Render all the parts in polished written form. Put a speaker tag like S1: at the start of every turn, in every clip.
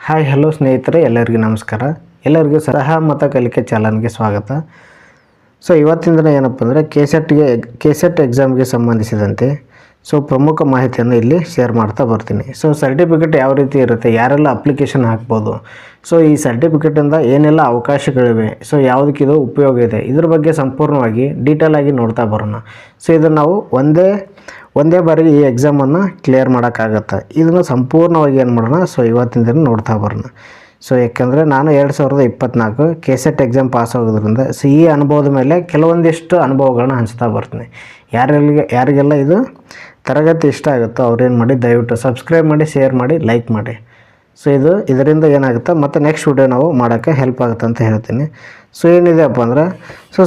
S1: Hi hello ಸ್ನೇಹಿತರೆ, ಎಲ್ಲರಿಗೂ ನಮಸ್ಕಾರ. ಎಲ್ಲರಿಗೂ ಸಲಹ ಮತ್ತು ಕಲಿಕೆ ಚಾನಲ್ಗೆ ಸ್ವಾಗತ. ಸೊ ಇವತ್ತಿನ ದಿನ ಏನಪ್ಪ ಅಂದರೆ ಕೆ ಸೆಟ್ ಎಕ್ಸಾಮ್ಗೆ ಸಂಬಂಧಿಸಿದಂತೆ ಪ್ರಮುಖ ಮಾಹಿತಿಯನ್ನು ಇಲ್ಲಿ ಶೇರ್ ಮಾಡ್ತಾ ಬರ್ತೀನಿ. ಸರ್ಟಿಫಿಕೇಟ್ ಯಾವ ರೀತಿ ಇರುತ್ತೆ, ಯಾರೆಲ್ಲ ಅಪ್ಲಿಕೇಶನ್ ಹಾಕ್ಬೋದು, ಈ ಸರ್ಟಿಫಿಕೇಟಿಂದ ಏನೆಲ್ಲ ಅವಕಾಶಗಳಿವೆ, ಯಾವುದಕ್ಕಿದು ಉಪಯೋಗ ಇದೆ, ಇದ್ರ ಬಗ್ಗೆ ಸಂಪೂರ್ಣವಾಗಿ ಡೀಟೇಲ್ ಆಗಿ ನೋಡ್ತಾ ಬರೋಣ. ಇದನ್ನು ನಾವು ಒಂದೇ ಬಾರಿಗೆ ಈ ಎಕ್ಸಾಮನ್ನು ಕ್ಲಿಯರ್ ಮಾಡೋಕ್ಕಾಗತ್ತೆ. ಇದನ್ನು ಸಂಪೂರ್ಣವಾಗಿ ಏನು ಮಾಡೋಣ, ಇವತ್ತಿನ ದಿನ ನೋಡ್ತಾ ಬರೋಣ. ಯಾಕೆಂದರೆ ನಾನು 2024 ಕೆ-ಸೆಟ್ ಎಕ್ಸಾಮ್ ಪಾಸ್ ಆಗೋದ್ರಿಂದ ಈ ಅನುಭವದ ಮೇಲೆ ಕೆಲವೊಂದಿಷ್ಟು ಅನುಭವಗಳನ್ನ ಹಂಚ್ತಾ ಬರ್ತೀನಿ. ಯಾರಿಗೆಲ್ಲ ಇದು ತರಗತಿ ಇಷ್ಟ ಆಗುತ್ತೋ ಅವ್ರೇನು ಮಾಡಿ, ದಯವಿಟ್ಟು ಸಬ್ಸ್ಕ್ರೈಬ್ ಮಾಡಿ, ಶೇರ್ ಮಾಡಿ, ಲೈಕ್ ಮಾಡಿ. ಇದರಿಂದ ಏನಾಗುತ್ತೆ ಮತ್ತು ನೆಕ್ಸ್ಟ್ ವಿಡಿಯೋ ನಾವು ಮಾಡೋಕ್ಕೆ ಹೆಲ್ಪ್ ಆಗುತ್ತೆ ಅಂತ ಹೇಳ್ತೀನಿ. ಏನಿದೆಯಪ್ಪ ಅಂದ್ರೆ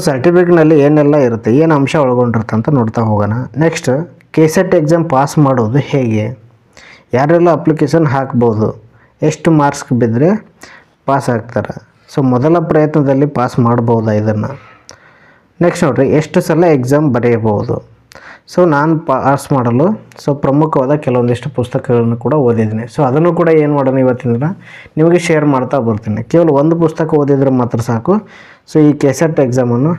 S1: ಸರ್ಟಿಫಿಕೇಟ್ನಲ್ಲಿ ಏನೆಲ್ಲ ಇರುತ್ತೆ, ಏನು ಅಂಶ ಒಳಗೊಂಡಿರುತ್ತೆ ಅಂತ ನೋಡ್ತಾ ಹೋಗೋಣ. ನೆಕ್ಸ್ಟ್ ಕೆ-ಸೆಟ್ ಎಕ್ಸಾಮ್ ಪಾಸ್ ಮಾಡೋದು ಹೇಗೆ, ಯಾರೆಲ್ಲ ಅಪ್ಲಿಕೇಶನ್ ಹಾಕ್ಬೋದು, ಎಷ್ಟು ಮಾರ್ಕ್ಸ್ ಬಿದ್ದರೆ ಪಾಸ್ ಆಗ್ತಾರೆ, ಮೊದಲ ಪ್ರಯತ್ನದಲ್ಲಿ ಪಾಸ್ ಮಾಡ್ಬೋದಾ ಇದನ್ನು. ನೆಕ್ಸ್ಟ್ ನೋಡಿರಿ, ಎಷ್ಟು ಸಲ ಎಕ್ಸಾಮ್ ಬರೆಯಬಹುದು. ನಾನು ಪಾಸ್ ಮಾಡಲು ಪ್ರಮುಖವಾದ ಕೆಲವೊಂದಿಷ್ಟು ಪುಸ್ತಕಗಳನ್ನು ಕೂಡ ಓದಿದ್ದೀನಿ. ಅದನ್ನು ಕೂಡ ಏನು ಮಾಡೋಣ ಇವತ್ತಿನ ದಿನ ನಿಮಗೆ ಶೇರ್ ಮಾಡ್ತಾ ಬರ್ತೀನಿ. ಕೇವಲ ಒಂದು ಪುಸ್ತಕ ಓದಿದರೆ ಮಾತ್ರ ಸಾಕು, ಈ ಕೆ-ಸೆಟ್ ಎಕ್ಸಾಮನ್ನು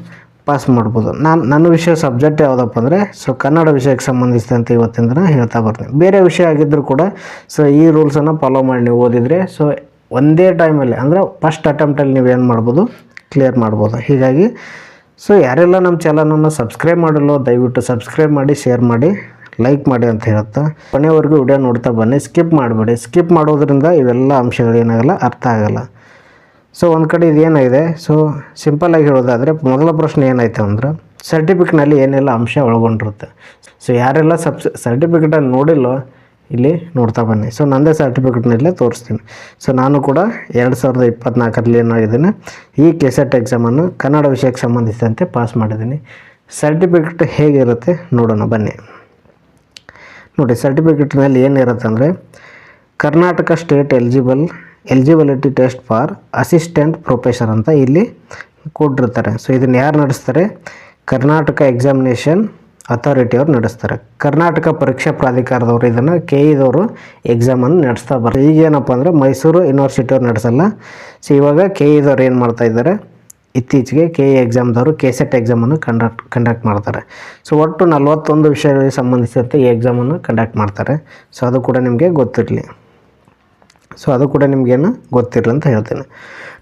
S1: ಪಾಸ್ ಮಾಡ್ಬೋದು. ನನ್ನ ವಿಷಯ ಸಬ್ಜೆಕ್ಟ್ ಯಾವುದಪ್ಪ ಅಂದರೆ ಕನ್ನಡ ವಿಷಯಕ್ಕೆ ಸಂಬಂಧಿಸಿದಂತೆ ಇವತ್ತಿನ ದಿನ ಹೇಳ್ತಾ ಬರ್ತೀನಿ. ಬೇರೆ ವಿಷಯ ಆಗಿದ್ದರೂ ಕೂಡ ಈ ರೂಲ್ಸನ್ನು ಫಾಲೋ ಮಾಡಿ ನೀವು ಓದಿದರೆ ಒಂದೇ ಟೈಮಲ್ಲಿ ಅಂದರೆ ಫಸ್ಟ್ ಅಟೆಂಪ್ಟಲ್ಲಿ ನೀವೇನು ಮಾಡ್ಬೋದು, ಕ್ಲಿಯರ್ ಮಾಡ್ಬೋದು. ಹೀಗಾಗಿ ಯಾರೆಲ್ಲ ನಮ್ಮ ಚಾನಲನ್ನು ಸಬ್ಸ್ಕ್ರೈಬ್ ಮಾಡಿಲ್ಲೋ ದಯವಿಟ್ಟು ಸಬ್ಸ್ಕ್ರೈಬ್ ಮಾಡಿ, ಶೇರ್ ಮಾಡಿ, ಲೈಕ್ ಮಾಡಿ ಅಂತ ಹೇಳುತ್ತಾ ಕೊನೆವರೆಗೂ ವಿಡಿಯೋ ನೋಡ್ತಾ ಬನ್ನಿ. ಸ್ಕಿಪ್ ಮಾಡಬೇಡಿ. ಸ್ಕಿಪ್ ಮಾಡೋದ್ರಿಂದ ಇವೆಲ್ಲ ಅಂಶಗಳು ಏನಾಗಲ್ಲ, ಅರ್ಥ ಆಗಲ್ಲ. ಒಂದು ಕಡೆ ಇದೇನಾಗಿದೆ, ಸಿಂಪಲ್ಲಾಗಿ ಹೇಳೋದಾದರೆ ಮೊದಲ ಪ್ರಶ್ನೆ ಏನಾಯ್ತು ಅಂದ್ರೆ ಸರ್ಟಿಫಿಕೇಟ್ನಲ್ಲಿ ಏನೆಲ್ಲ ಅಂಶ ಒಳಗೊಂಡಿರುತ್ತೆ. ಯಾರೆಲ್ಲ ಸರ್ಟಿಫಿಕೇಟನ್ನು ನೋಡಿಲ್ಲೋ ಇಲ್ಲಿ ನೋಡ್ತಾ ಬನ್ನಿ. ನನ್ನದೇ ಸರ್ಟಿಫಿಕೇಟ್ನಲ್ಲೇ ತೋರಿಸ್ತೀನಿ. ನಾನು ಕೂಡ 2024ರಲ್ಲಿ ಏನಾಗಿದ್ದೀನಿ, ಈ ಕೆ-ಸೆಟ್ ಎಕ್ಸಾಮನ್ನು ಕನ್ನಡ ವಿಷಯಕ್ಕೆ ಸಂಬಂಧಿಸಿದಂತೆ ಪಾಸ್ ಮಾಡಿದ್ದೀನಿ. ಸರ್ಟಿಫಿಕೇಟ್ ಹೇಗಿರುತ್ತೆ ನೋಡೋಣ ಬನ್ನಿ. ನೋಡಿ, ಸರ್ಟಿಫಿಕೇಟ್ನಲ್ಲಿ ಏನಿರುತ್ತೆ ಅಂದರೆ Karnataka state eligibility test for assistant professor ಅಂತ ಇಲ್ಲಿ ಕೊಟ್ಟಿರ್ತಾರೆ. ಇದನ್ನು ಯಾರು ನಡೆಸ್ತಾರೆ, ಕರ್ನಾಟಕ ಎಕ್ಸಾಮಿನೇಷನ್ ಅಥಾರಿಟಿ ಅವ್ರು ನಡೆಸ್ತಾರೆ. ಕರ್ನಾಟಕ ಪರೀಕ್ಷಾ ಪ್ರಾಧಿಕಾರದವರು ಇದನ್ನು KE ಎಕ್ಸಾಮನ್ನು ನಡೆಸ್ತಾ ಬರ್ತಾರೆ. ಈಗೇನಪ್ಪ ಅಂದರೆ ಮೈಸೂರು ಯೂನಿವರ್ಸಿಟಿ ಅವ್ರು ನಡೆಸಲ್ಲ. ಇವಾಗ KE ಏನು ಮಾಡ್ತಾ ಇದ್ದಾರೆ, ಇತ್ತೀಚೆಗೆ KE ಎಕ್ಸಾಮ್ದವರು ಕೆ-ಸೆಟ್ ಎಕ್ಸಾಮನ್ನು ಕಂಡಕ್ಟ್ ಮಾಡ್ತಾರೆ. ಒಟ್ಟು 41 ವಿಷಯಗಳಿಗೆ ಸಂಬಂಧಿಸಿದಂತೆ ಈ ಎಕ್ಸಾಮನ್ನು ಕಂಡಕ್ಟ್ ಮಾಡ್ತಾರೆ. ಅದು ಕೂಡ ನಿಮಗೆ ಗೊತ್ತಿರಲಿ. ಅದು ಕೂಡ ನಿಮಗೇನು ಗೊತ್ತಿರಲಿ ಅಂತ ಹೇಳ್ತೇನೆ.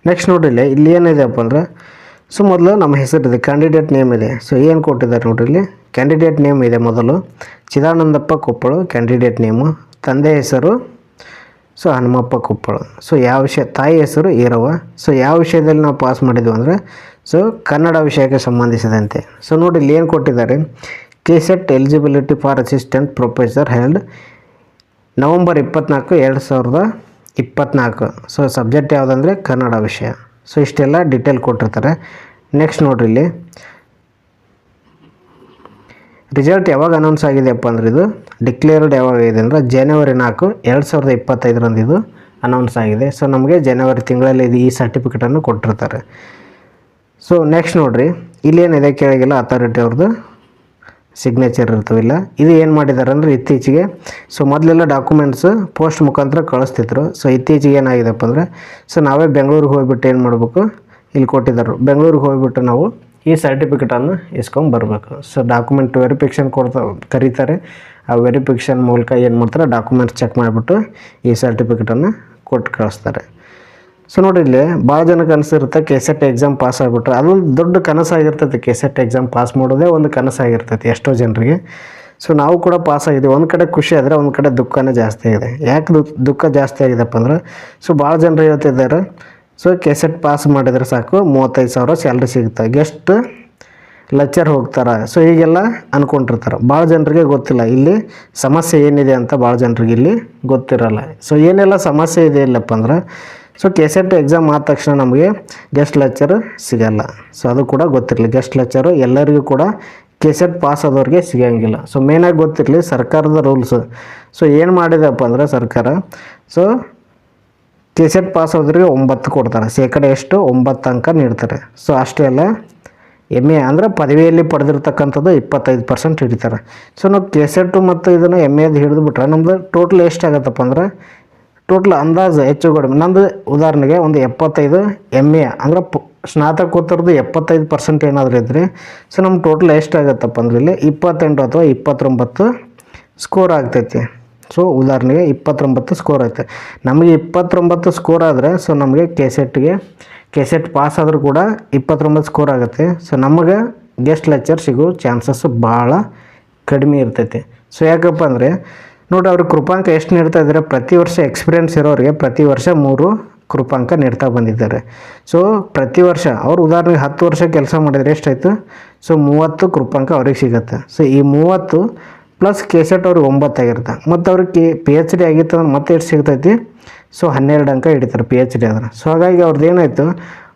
S1: ನೆಕ್ಸ್ಟ್ ನೋಡಿರಿ, ಇಲ್ಲಿ ಏನಿದೆಯಪ್ಪ ಅಂದರೆ ಮೊದಲು ನಮ್ಮ ಹೆಸರಿದೆ, ಕ್ಯಾಂಡಿಡೇಟ್ ನೇಮ್ ಇದೆ. ಏನು ಕೊಟ್ಟಿದ್ದಾರೆ ನೋಡಿರಿ, ಇಲ್ಲಿ ಕ್ಯಾಂಡಿಡೇಟ್ ನೇಮ್ ಇದೆ. ಮೊದಲು ಚಿದಾನಂದಪ್ಪ ಕೊಪ್ಪಳು ಕ್ಯಾಂಡಿಡೇಟ್ ನೇಮು, ತಂದೆ ಹೆಸರು ಹನುಮಪ್ಪ ಕೊಪ್ಪಳು. ಯಾವ ವಿಷಯ, ತಾಯಿ ಹೆಸರು ಈರವ್ವ. ಯಾವ ವಿಷಯದಲ್ಲಿ ನಾವು ಪಾಸ್ ಮಾಡಿದ್ವಿ ಅಂದರೆ ಕನ್ನಡ ವಿಷಯಕ್ಕೆ ಸಂಬಂಧಿಸಿದಂತೆ. ನೋಡಿ ಇಲ್ಲಿ ಏನು ಕೊಟ್ಟಿದ್ದಾರೆ, KSET eligibility for assistant professor held November 24, 2024. Subject ಯಾವುದಂದರೆ ಕನ್ನಡ ವಿಷಯ. ಇಷ್ಟೆಲ್ಲ ಡೀಟೇಲ್ ಕೊಟ್ಟಿರ್ತಾರೆ. ನೆಕ್ಸ್ಟ್ ನೋಡ್ರಿ, ಇಲ್ಲಿ ರಿಸಲ್ಟ್ ಯಾವಾಗ ಅನೌನ್ಸ್ ಆಗಿದೆಯಪ್ಪ ಅಂದರೆ ಇದು ಡಿಕ್ಲೇರ್ಡ್ ಯಾವಾಗಿದೆ ಅಂದರೆ ಜನವರಿ 4, 2025 ಇದು ಅನೌನ್ಸ್ ಆಗಿದೆ. ನಮಗೆ ಜನವರಿ ತಿಂಗಳಲ್ಲಿ ಈ ಸರ್ಟಿಫಿಕೇಟನ್ನು ಕೊಟ್ಟಿರ್ತಾರೆ. ನೆಕ್ಸ್ಟ್ ನೋಡಿರಿ, ಇಲ್ಲೇನಿದೆ ಕೆಳಗೆಲ್ಲ ಅಥಾರಿಟಿ ಅವ್ರದ್ದು ಸಿಗ್ನೇಚರ್ ಇರ್ತವಿಲ್ಲ. ಇದು ಏನು ಮಾಡಿದ್ದಾರೆ ಅಂದರೆ ಇತ್ತೀಚೆಗೆ ಮೊದಲೆಲ್ಲ ಡಾಕ್ಯುಮೆಂಟ್ಸ್ ಪೋಸ್ಟ್ ಮುಖಾಂತರ ಕಳಿಸ್ತಿದ್ರು. ಇತ್ತೀಚೆಗೆ ಏನಾಗಿದೆಪ್ಪ ಅಂದರೆ ನಾವೇ ಬೆಂಗಳೂರಿಗೆ ಹೋಗ್ಬಿಟ್ಟು ಏನು ಮಾಡಬೇಕು, ಇಲ್ಲಿ ಕೊಟ್ಟಿದ್ದಾರೆ, ಬೆಂಗಳೂರಿಗೆ ಹೋಗ್ಬಿಟ್ಟು ನಾವು ಈ ಸರ್ಟಿಫಿಕೇಟನ್ನು ಇಸ್ಕೊಂಡು ಬರಬೇಕು. ಡಾಕ್ಯುಮೆಂಟ್ ವೆರಿಫಿಕೇಷನ್ ಕರೀತಾರೆ. ಆ ವೆರಿಫಿಕೇಷನ್ ಮೂಲಕ ಏನು ಮಾಡ್ತಾರೆ, ಡಾಕ್ಯುಮೆಂಟ್ಸ್ ಚೆಕ್ ಮಾಡಿಬಿಟ್ಟು ಈ ಸರ್ಟಿಫಿಕೇಟನ್ನು ಕೊಟ್ಟು ಕಳಿಸ್ತಾರೆ. ನೋಡಿ, ಇಲ್ಲಿ ಭಾಳ ಜನಕ್ಕೆ ಅನಿಸಿರುತ್ತೆ ಕೆ-ಸೆಟ್ ಎಕ್ಸಾಮ್ ಪಾಸ್ ಆಗಿಬಿಟ್ರೆ ಅದೊಂದು ದೊಡ್ಡ ಕನಸಾಗಿರ್ತೈತಿ. ಕೆ-ಸೆಟ್ ಎಕ್ಸಾಮ್ ಪಾಸ್ ಮಾಡೋದೇ ಒಂದು ಕನಸಾಗಿರ್ತೈತಿ ಎಷ್ಟೋ ಜನರಿಗೆ. ನಾವು ಕೂಡ ಪಾಸ್ ಆಗಿದ್ದೀವಿ. ಒಂದು ಕಡೆ ಖುಷಿ ಆದರೆ ಒಂದು ಕಡೆ ದುಃಖನೇ ಜಾಸ್ತಿ ಆಗಿದೆ. ಯಾಕೆ ದುಃಖ ಜಾಸ್ತಿ ಆಗಿದೆಪ್ಪ ಅಂದ್ರೆ ಭಾಳ ಜನರು ಹೇಳ್ತಿದ್ದಾರೆ ಕೆ-ಸೆಟ್ ಪಾಸ್ ಮಾಡಿದರೆ ಸಾಕು 35,000 ಸ್ಯಾಲ್ರಿ ಸಿಗುತ್ತೆ, ಗೆಸ್ಟ್ ಲೆಕ್ಚರ್ ಹೋಗ್ತಾರೆ. ಹೀಗೆಲ್ಲ ಅಂದ್ಕೊಂಡಿರ್ತಾರೆ. ಭಾಳ ಜನರಿಗೆ ಗೊತ್ತಿಲ್ಲ ಇಲ್ಲಿ ಸಮಸ್ಯೆ ಏನಿದೆ ಅಂತ. ಭಾಳ ಜನರಿಗೆ ಇಲ್ಲಿ ಗೊತ್ತಿರಲ್ಲ. ಏನೆಲ್ಲ ಸಮಸ್ಯೆ ಇದೆ ಇಲ್ಲಪ್ಪ ಅಂದ್ರೆ ಕೆ-ಸೆಟ್ ಎಕ್ಸಾಮ್ ಆದ ತಕ್ಷಣ ನಮಗೆ ಗೆಸ್ಟ್ ಲೆಕ್ಚರ್ ಸಿಗಲ್ಲ. ಅದು ಕೂಡ ಗೊತ್ತಿರಲಿ. ಗೆಸ್ಟ್ ಲೆಕ್ಚರು ಎಲ್ಲರಿಗೂ ಕೂಡ ಕೆ-ಸೆಟ್ ಪಾಸ್ ಆದವ್ರಿಗೆ ಸಿಗೋಂಗಿಲ್ಲ. ಮೇನಾಗಿ ಗೊತ್ತಿರಲಿ ಸರ್ಕಾರದ ರೂಲ್ಸು. ಏನು ಮಾಡಿದೆಪ್ಪ ಅಂದರೆ ಸರ್ಕಾರ ಕೆ-ಸೆಟ್ ಪಾಸ್ ಆದವ್ರಿಗೆ 9 ಕೊಡ್ತಾರೆ. ಶೇಕಡ ಎಷ್ಟು, 9 ಅಂಕ ನೀಡ್ತಾರೆ. ಅಷ್ಟೇ ಅಲ್ಲ, MA ಅಂದರೆ ಪದವಿಯಲ್ಲಿ ಪಡೆದಿರ್ತಕ್ಕಂಥದ್ದು 25% ಹಿಡಿತಾರೆ. ನಾವು ಕೆ-ಸೆಟ್ಟು ಮತ್ತು ಇದನ್ನು MAದು ಹಿಡಿದು ಬಿಟ್ರೆ ನಮ್ಮದು ಟೋಟಲ್ ಎಷ್ಟಾಗತ್ತಪ್ಪ ಅಂದ್ರೆ ಟೋಟಲ್ ಅಂದಾಜು ಹೆಚ್ಚು ಕಡಿಮೆ ನಂದು ಉದಾಹರಣೆಗೆ ಒಂದು 75 MA ಅಂದ್ರೆ ಸ್ನಾತಕೋತ್ತರದ್ದು 75% ಏನಾದರೂ ಇದ್ದರೆ ಸೊ ನಮ್ಮ ಟೋಟಲ್ ಎಷ್ಟಾಗತ್ತಪ್ಪ ಅಂದ್ರೆ ಇಲ್ಲಿ 28 ಅಥವಾ 29 ಸ್ಕೋರ್ ಆಗ್ತೈತಿ. ಸೊ ಉದಾಹರಣೆಗೆ 29 ಸ್ಕೋರ್ ಐತೆ. ನಮಗೆ 29 ಸ್ಕೋರ್ ಆದರೆ ಸೊ ನಮಗೆ ಕೆಸೆಟ್ ಪಾಸ್ ಆದರೂ ಕೂಡ 29 ಸ್ಕೋರ್ ಆಗುತ್ತೆ. ಸೊ ನಮಗೆ ಗೆಸ್ಟ್ ಲೆಕ್ಚರ್ ಸಿಗೋ ಚಾನ್ಸಸ್ ಭಾಳ ಕಡಿಮೆ ಇರ್ತೈತಿ. ಸೊ ಯಾಕಪ್ಪ ಅಂದರೆ ನೋಡಿ ಅವ್ರಿಗೆ ಕೃಪಾಂಕ ಎಷ್ಟು ನೀಡ್ತಾ ಇದ್ದಾರೆ, ಪ್ರತಿ ವರ್ಷ ಎಕ್ಸ್ಪೀರಿಯೆನ್ಸ್ ಇರೋರಿಗೆ ಪ್ರತಿ ವರ್ಷ 3 ಕೃಪಾಂಕ ನೀಡ್ತಾ ಬಂದಿದ್ದಾರೆ. ಸೊ ಪ್ರತಿ ವರ್ಷ ಅವ್ರು ಉದಾಹರಣೆಗೆ 10 ವರ್ಷ ಕೆಲಸ ಮಾಡಿದರೆ ಎಷ್ಟಾಯಿತು, ಸೊ 30 ಕೃಪಾಂಕ ಅವ್ರಿಗೆ ಸಿಗುತ್ತೆ. ಸೊ ಈ 30 ಪ್ಲಸ್ ಕೆಸೆಟ್ ಅವ್ರಿಗೆ 9 ಆಗಿರುತ್ತೆ. ಮತ್ತು ಅವ್ರಿಗೆ PhD ಆಗಿತ್ತು ಅಂದ್ರೆ ಮತ್ತೆ ಎಷ್ಟು ಸಿಗ್ತೈತಿ, ಸೊ 12 ಅಂಕ ಹಿಡಿತಾರೆ PhD ಆದ್ರೆ. ಸೊ ಹಾಗಾಗಿ ಅವ್ರದ್ದು ಏನಾಯಿತು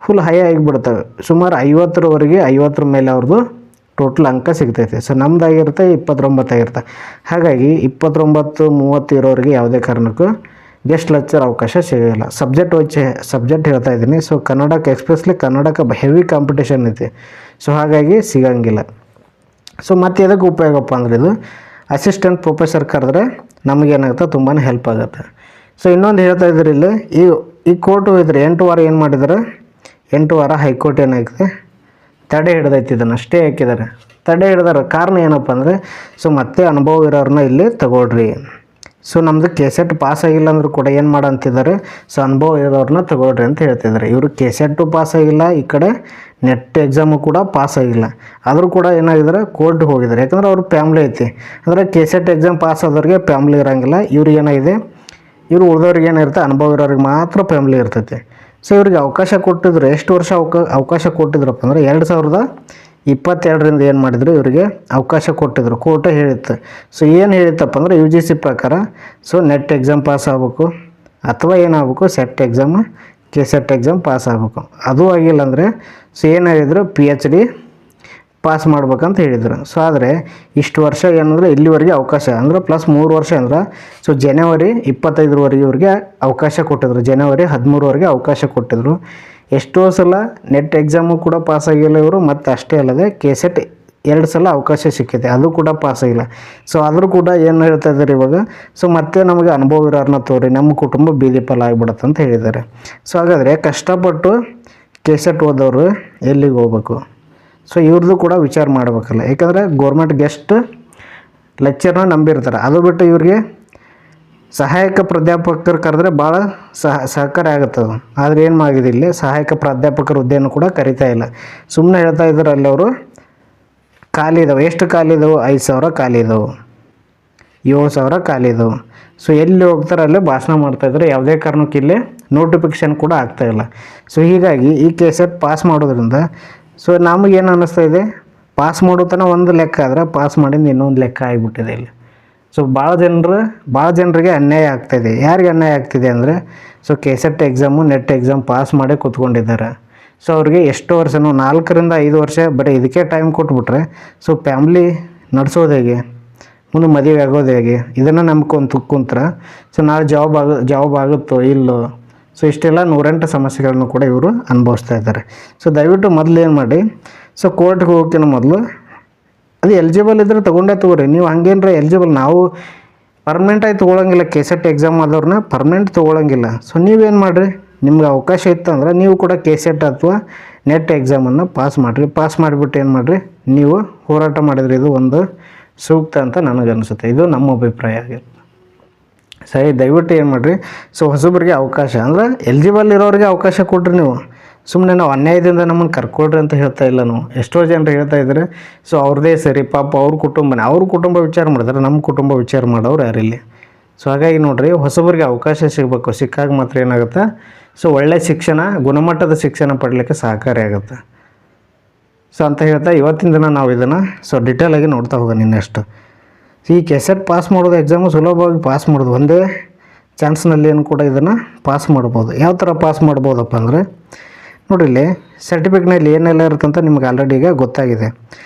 S1: ಫುಲ್ ಹೈ ಆಗಿಬಿಡ್ತವೆ. ಸುಮಾರು 50ರವರೆಗೆ 50 ಮೇಲೆ ಅವ್ರದ್ದು ಟೋಟಲ್ ಅಂಕ ಸಿಗ್ತೈತೆ. ಸೊ ನಮ್ಮದಾಗಿರುತ್ತೆ 29 ಆಗಿರುತ್ತೆ. ಹಾಗಾಗಿ 29, 30 ಇರೋರಿಗೆ ಯಾವುದೇ ಕಾರಣಕ್ಕೂ ಗೆಸ್ಟ್ ಲೆಕ್ಚರ್ ಅವಕಾಶ ಸಿಗೋಲ್ಲ. ಸಬ್ಜೆಕ್ಟ್ ಹೇಳ್ತಾ ಇದ್ದೀನಿ. ಸೊ ಕನ್ನಡಕ್ಕೆ ಎಕ್ಸ್ಪ್ರೆಸ್ಲಿ ಕನ್ನಡಕ್ಕೆ ಹೆವಿ ಕಾಂಪಿಟೇಷನ್ ಐತಿ. ಸೊ ಹಾಗಾಗಿ ಸಿಗಂಗಿಲ್ಲ. ಸೊ ಮತ್ತೆ ಎದಕ್ಕೆ ಉಪಯೋಗಪ್ಪ ಅಂದ್ರೆ ಇದು ಅಸಿಸ್ಟೆಂಟ್ ಪ್ರೊಫೆಸರ್ ಕರೆದ್ರೆ ನಮಗೇನಾಗುತ್ತೆ ತುಂಬಾ ಹೆಲ್ಪ್ ಆಗುತ್ತೆ. ಸೊ ಇನ್ನೊಂದು ಹೇಳ್ತಾ ಇದ್ದಾರೆ ಇಲ್ಲಿ ಈ ಕೋರ್ಟು ಇದ್ರೆ 8 ವಾರ ಏನು ಮಾಡಿದ್ದಾರೆ, 8 ವಾರ ಹೈಕೋರ್ಟ್ ಏನಾಗಿದೆ ತಡೆ ಹಿಡ್ದೈತಿ, ಇದನ್ನು ಅಷ್ಟೇ ಹಾಕಿದ್ದಾರೆ. ತಡೆ ಹಿಡ್ದಾರ ಕಾರಣ ಏನಪ್ಪ ಅಂದರೆ ಸೊ ಮತ್ತೆ ಅನುಭವ ಇರೋರನ್ನ ಇಲ್ಲಿ ತಗೊಳ್ರಿ. ಸೊ ನಮ್ಮದು ಕೆಸೆಟ್ ಪಾಸ್ ಆಗಿಲ್ಲ ಅಂದರೂ ಕೂಡ ಏನು ಮಾಡಂತಿದ್ದಾರೆ, ಸೊ ಅನುಭವ ಇರೋರನ್ನ ತಗೊಳ್ರಿ ಅಂತ ಹೇಳ್ತಿದ್ದಾರೆ. ಇವರು ಕೆಸೆಟ್ಟು ಪಾಸ್ ಆಗಿಲ್ಲ, ಈ ಕಡೆ ನೆಟ್ ಎಕ್ಸಾಮು ಕೂಡ ಪಾಸ್ ಆಗಿಲ್ಲ, ಆದರೂ ಕೂಡ ಏನಾಗಿದ್ದಾರೆ ಕೋರ್ಟ್ಗೆ ಹೋಗಿದ್ದಾರೆ. ಯಾಕಂದ್ರೆ ಅವ್ರ ಫ್ಯಾಮ್ಲಿ ಐತಿ. ಅಂದರೆ ಕೆಸೆಟ್ ಎಕ್ಸಾಮ್ ಪಾಸ್ ಆದವ್ರಿಗೆ ಫ್ಯಾಮ್ಲಿ ಇರೋಂಗಿಲ್ಲ. ಇವ್ರಿಗೆ ಏನಾಗಿದೆ, ಇವರು ಉಳಿದವ್ರಿಗೆ ಏನಿರುತ್ತೆ ಅನುಭವ ಇರೋರಿಗೆ ಮಾತ್ರ ಫ್ಯಾಮ್ಲಿ ಇರ್ತೈತಿ. ಸೊ ಇವ್ರಿಗೆ ಅವಕಾಶ ಕೊಟ್ಟಿದ್ರು. ಎಷ್ಟು ವರ್ಷ ಅವಕಾಶ ಕೊಟ್ಟಿದ್ರಪ್ಪ ಅಂದರೆ 2022ರಿಂದ ಏನು ಮಾಡಿದ್ರು ಇವರಿಗೆ ಅವಕಾಶ ಕೊಟ್ಟಿದ್ರು. ಕೋರ್ಟೇ ಹೇಳಿತ್ತು. ಸೊ ಏನು ಹೇಳಿತ್ತಪ್ಪ ಅಂದರೆ UGC ಪ್ರಕಾರ ಸೊ ನೆಟ್ ಎಕ್ಸಾಮ್ ಪಾಸ್ ಆಗಬೇಕು ಅಥವಾ ಏನಾಗಬೇಕು ಕೆಸೆಟ್ ಎಕ್ಸಾಮ್ ಪಾಸ್ ಆಗಬೇಕು. ಅದು ಆಗಿಲ್ಲ ಅಂದರೆ ಸೊ ಏನು ಹೇಳಿದ್ರು PhD ಪಾಸ್ ಮಾಡ್ಬೇಕಂತ ಹೇಳಿದರು. ಸೊ ಆದರೆ ಇಷ್ಟು ವರ್ಷ ಏನಂದರೆ ಇಲ್ಲಿವರೆಗೆ ಅವಕಾಶ ಅಂದರೆ ಪ್ಲಸ್ 3 ವರ್ಷ ಅಂದ್ರೆ ಸೊ ಜನವರಿ 25ರವರೆಗೆ ಇವ್ರಿಗೆ ಅವಕಾಶ ಕೊಟ್ಟಿದ್ರು. ಜನವರಿ 13ರವರೆಗೆ ಅವಕಾಶ ಕೊಟ್ಟಿದ್ರು. ಎಷ್ಟೋ ಸಲ ನೆಟ್ ಎಕ್ಸಾಮು ಕೂಡ ಪಾಸ್ ಆಗಿಲ್ಲ ಇವರು. ಮತ್ತು ಅಷ್ಟೇ ಅಲ್ಲದೆ ಕೆಸೆಟ್ 2 ಸಲ ಅವಕಾಶ ಸಿಕ್ಕಿದೆ, ಅದು ಕೂಡ ಪಾಸ್ ಆಗಿಲ್ಲ. ಸೊ ಆದರೂ ಕೂಡ ಏನು ಹೇಳ್ತಾ ಇದ್ದಾರೆ ಇವಾಗ, ಸೊ ಮತ್ತೆ ನಮಗೆ ಅನುಭವ ಇರೋರನ್ನ ತೋರಿ, ನಮ್ಮ ಕುಟುಂಬ ಬೀದಿ ಪಾಲು ಆಗಿಬಿಡುತ್ತೆ ಅಂತ ಹೇಳಿದ್ದಾರೆ. ಸೊ ಹಾಗಾದರೆ ಕಷ್ಟಪಟ್ಟು ಕೆಸೆಟ್ ಓದೋರು ಎಲ್ಲಿಗೆ ಹೋಗ್ಬೇಕು, ಸೊ ಇವ್ರದ್ದು ಕೂಡ ವಿಚಾರ ಮಾಡಬೇಕಲ್ಲ. ಯಾಕಂದರೆ ಗೋರ್ಮೆಂಟ್ ಗೆಸ್ಟ್ ಲೆಕ್ಚರ್ನ ನಂಬಿರ್ತಾರೆ. ಅದು ಬಿಟ್ಟು ಇವ್ರಿಗೆ ಸಹಾಯಕ ಪ್ರಾಧ್ಯಾಪಕರು ಕರೆದ್ರೆ ಭಾಳ ಸಹಕಾರ ಆಗುತ್ತದು. ಆದರೆ ಏನು ಆಗಿದೆ ಇಲ್ಲಿ ಸಹಾಯಕ ಪ್ರಾಧ್ಯಾಪಕರ ಹುದ್ದೆಯನ್ನು ಕೂಡ ಕರಿತಾ ಇಲ್ಲ. ಸುಮ್ಮನೆ ಹೇಳ್ತಾ ಇದ್ದಾರೆ ಅಲ್ಲಿ ಅವರು ಖಾಲಿ ಇದ್ದಾವೆ. ಎಷ್ಟು ಖಾಲಿ ಇದ್ದಾವೆ, 5,000 ಖಾಲಿ ಇದ್ದಾವೆ, 7,000 ಖಾಲಿ ಇದ್ದಾವೆ. ಸೊ ಎಲ್ಲಿ ಹೋಗ್ತಾರೆ ಅಲ್ಲೇ ಭಾಷಣ ಮಾಡ್ತಾಯಿದ್ದಾರೆ. ಯಾವುದೇ ಕಾರಣಕ್ಕೆ ಇಲ್ಲಿ ನೋಟಿಫಿಕೇಷನ್ ಕೂಡ ಆಗ್ತಾಯಿಲ್ಲ. ಸೊ ಹೀಗಾಗಿ ಈ ಕೆಸೆಟ್ ಪಾಸ್ ಮಾಡೋದ್ರಿಂದ ಸೊ ನಮಗೇನು ಅನ್ನಿಸ್ತಾ ಇದೆ, ಪಾಸ್ ಮಾಡೋ ತನಕ ಒಂದು ಲೆಕ್ಕ ಆದರೆ ಪಾಸ್ ಮಾಡಿದ ಇನ್ನೊಂದು ಲೆಕ್ಕ ಆಗಿಬಿಟ್ಟಿದೆ ಇಲ್ಲಿ. ಸೊ ಭಾಳ ಜನರಿಗೆ ಅನ್ಯಾಯ ಆಗ್ತಾಯಿದೆ. ಯಾರಿಗೆ ಅನ್ಯಾಯ ಆಗ್ತಿದೆ ಅಂದರೆ so KSET exam net exam pass ಮಾಡೇ ಕೂತ್ಕೊಂಡಿದ್ದಾರೆ. ಸೊ ಅವ್ರಿಗೆ ಎಷ್ಟೋ ವರ್ಷನೂ 4ರಿಂದ 5 ವರ್ಷ ಬರೀ ಇದಕ್ಕೆ ಟೈಮ್ ಕೊಟ್ಬಿಟ್ರೆ ಸೊ ಫ್ಯಾಮ್ಲಿ ನಡೆಸೋದು ಹೇಗೆ, ಮುಂದೆ ಮದುವೆ ಆಗೋದು ಹೇಗೆ, ಇದನ್ನು ನಂಬ್ಕೊಂಡು ಕುಂತ್ರೆ ಸೊ ನಾಳೆ ಜಾಬ್ ಆಗುತ್ತೋ ಇಲ್ಲೋ. ಸೊ ಇಷ್ಟೆಲ್ಲ 108 ಸಮಸ್ಯೆಗಳನ್ನು ಕೂಡ ಇವರು ಅನುಭವಿಸ್ತಾ ಇದ್ದಾರೆ. ಸೊ ದಯವಿಟ್ಟು ಮೊದಲು ಏನು ಮಾಡಿ, ಸೊ ಕೋರ್ಟ್ಗೆ ಹೋಗೋಕ್ಕಿಂತ ಮೊದಲು ಅದು ಎಲಿಜಿಬಲ್ ಇದ್ದರೆ ತೊಗೊಂಡೇ ತೊಗೊರಿ. ನೀವು ಹಂಗೇನ್ರ ಎಲಿಜಿಬಲ್, ನಾವು ಪರ್ಮನೆಂಟಾಗಿ ತೊಗೊಳಂಗಿಲ್ಲ. ಕೆಸೆಟ್ ಎಕ್ಸಾಮ್ ಆದವ್ರನ್ನ ಪರ್ಮನೆಂಟ್ ತೊಗೊಳಂಗಿಲ್ಲ. ಸೊ ನೀವೇನು ಮಾಡಿರಿ, ನಿಮ್ಗೆ ಅವಕಾಶ ಇತ್ತು ಅಂದ್ರೆ ನೀವು ಕೂಡ ಕೆಸೆಟ್ ಅಥವಾ ನೆಟ್ ಎಕ್ಸಾಮನ್ನು ಪಾಸ್ ಮಾಡಿರಿ. ಪಾಸ್ ಮಾಡಿಬಿಟ್ಟು ಏನು ಮಾಡಿರಿ, ನೀವು ಹೋರಾಟ ಮಾಡಿದ್ರೆ ಇದು ಒಂದು ಸೂಕ್ತ ಅಂತ ನನಗನ್ನಿಸುತ್ತೆ. ಇದು ನಮ್ಮ ಅಭಿಪ್ರಾಯ ಆಗಿರುತ್ತೆ. ಸರಿ, ದಯವಿಟ್ಟು ಏನು ಮಾಡಿರಿ, ಸೊ ಹೊಸಬರಿಗೆ ಅವಕಾಶ ಅಂದರೆ ಎಲಿಜಿಬಲ್ ಇರೋರಿಗೆ ಅವಕಾಶ ಕೊಡ್ರಿ. ನೀವು ಸುಮ್ಮನೆ ನಾವು ಅನ್ಯಾಯದಿಂದ ನಮ್ಮನ್ನು ಕರ್ಕೊಳ್ರಿ ಅಂತ ಹೇಳ್ತಾ ಇಲ್ಲ. ನಾವು ಎಷ್ಟೋ ಜನರು ಹೇಳ್ತಾ ಇದ್ದಾರೆ ಸೊ ಅವ್ರದ್ದೇ ಸರಿ, ಪಾಪ ಅವ್ರ ಕುಟುಂಬ ವಿಚಾರ ಮಾಡಿದ್ರೆ ನಮ್ಮ ಕುಟುಂಬ ವಿಚಾರ ಮಾಡೋರು ಯಾರಿಲ್ಲಿ. ಸೊ ಹಾಗಾಗಿ ನೋಡಿರಿ, ಹೊಸಬರಿಗೆ ಅವಕಾಶ ಸಿಗಬೇಕು. ಸಿಕ್ಕಾಗ ಮಾತ್ರ ಏನಾಗುತ್ತೆ, ಸೊ ಒಳ್ಳೆಯ ಶಿಕ್ಷಣ, ಗುಣಮಟ್ಟದ ಶಿಕ್ಷಣ ಪಡಲಿಕ್ಕೆ ಸಹಕಾರಿ ಆಗುತ್ತೆ. ಸೊ ಅಂತ ಹೇಳ್ತಾ ಇವತ್ತಿನ ದಿನ ನಾವು ಇದನ್ನು ಸೊ ಡಿಟೇಲಾಗಿ ನೋಡ್ತಾ ಹೋಗೋಣ ಇನ್ನಷ್ಟು. ಈ ಕೆಸೆಟ್ ಪಾಸ್ ಮಾಡೋದು ಎಕ್ಸಾಮು ಸುಲಭವಾಗಿ ಪಾಸ್ ಮಾಡೋದು, ಒಂದೇ ಚಾನ್ಸ್ನಲ್ಲಿ ಏನು ಕೂಡ ಇದನ್ನು ಪಾಸ್ ಮಾಡ್ಬೋದು. ಯಾವ ಥರ ಪಾಸ್ ಮಾಡ್ಬೋದಪ್ಪ ಅಂದರೆ ನೋಡಿರಿ, ಇಲ್ಲಿ ಸರ್ಟಿಫಿಕೇಟ್ನಲ್ಲಿ ಏನೆಲ್ಲ ಇರುತ್ತಂತ ನಿಮ್ಗೆ ಆಲ್ರೆಡಿ ಈಗ ಗೊತ್ತಾಗಿದೆ.